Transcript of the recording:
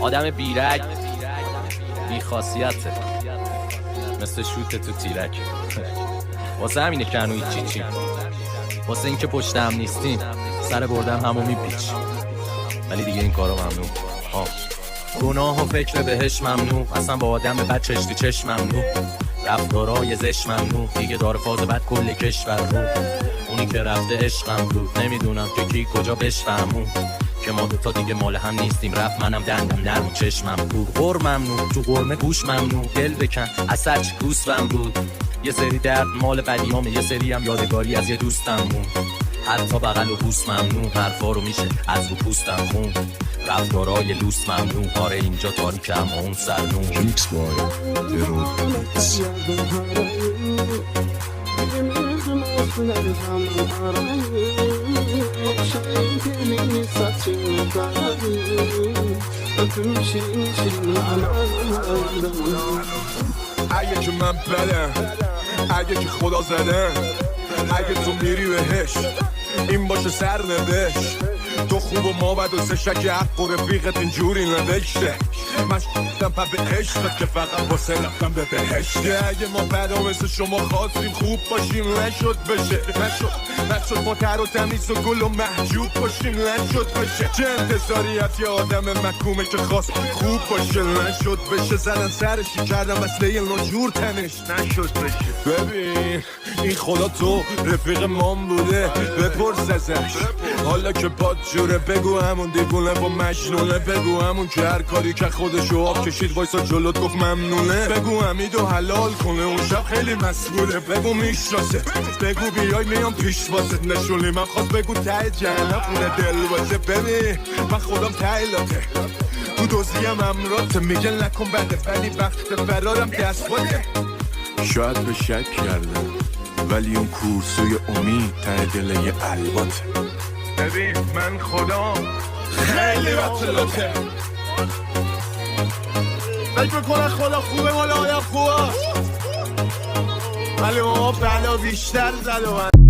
آدم بیرگ بی خاصیته، مثل شوت تو تیرک. واسه همینه که هنو هیچی چیم، واسه این که پشت هم نیستیم سر بردم همو میپیچ. ولی دیگه این کارو ممنوع، گناه و فکر بهش ممنوع، اصلا با آدم بد چشتی چشم ممنوع، رفتارای زش ممنوع، دیگه داره فاز بد کل کشور رو. اونی که رفته عشقم بود، نمیدونم که کی کجا بشفهمون، که ما دوتا دیگه مال هم نیستیم. رفت منم دندم نرم و چشمم بود. غر ممنوع، تو قرمه گوش ممنوع، دل بکن اثر چی گوسفم بود. یه سری درد مال قدیامه، یه سری هم یادگاری از یه دوستم مون. حتی بغل و بوس ممنوع، حرفا رو میشه از رو پوستم خون. رفتارای لوس ممنوع، آره اینجا تاریکه اما اون سرنون. اگه که من بدم، اگه که خدا زدم، اگه تو میری بهش این باشه سرنوشت. تو خوب و ما بد و سه شک حق و رفیقت اینجوری نوشته. من شدم پا به عشقت که فقط واسه رفتم به بهشته. اگه ما بدا مثل شما خواستیم خوب باشیم نشد بشه، نشد ما تر و تمیز و گل و محجوب باشیم نشد بشه. چه انتظاری از یه آدم مکومه که خواست خوب باشه نشد بشه. زدن سرشی کردم مثل یه ناجور تنش نشد بشه. ببین این خدا تو رفیق مام بوده، بپرس ازش حالا که باد جوره. بگو همون دیوونه با مجنونه، بگو همون که هر کاری که خودشو آب کشید وایسا جلوت گفت ممنونه. بگو حمیدو حلال کنه اون شب خیلی مسئوله. بگو میشناسه، بگو بیای میام پیش واسه نشونی. من خواست بگو ته جهنم خونه دل باشه. ببین من خودم تایلاته، تو دوزیم امراته. میگن نکن بده ولی وقت فرارم دست باته. شاید به شک کردم ولی اون کورسوی امید ته دل یه الباته. ببین من خدا خیلی بطلاته، فکر میکنه خدا خوبه مال آدم خوبه، ولی ما بلا بیشتر زد و من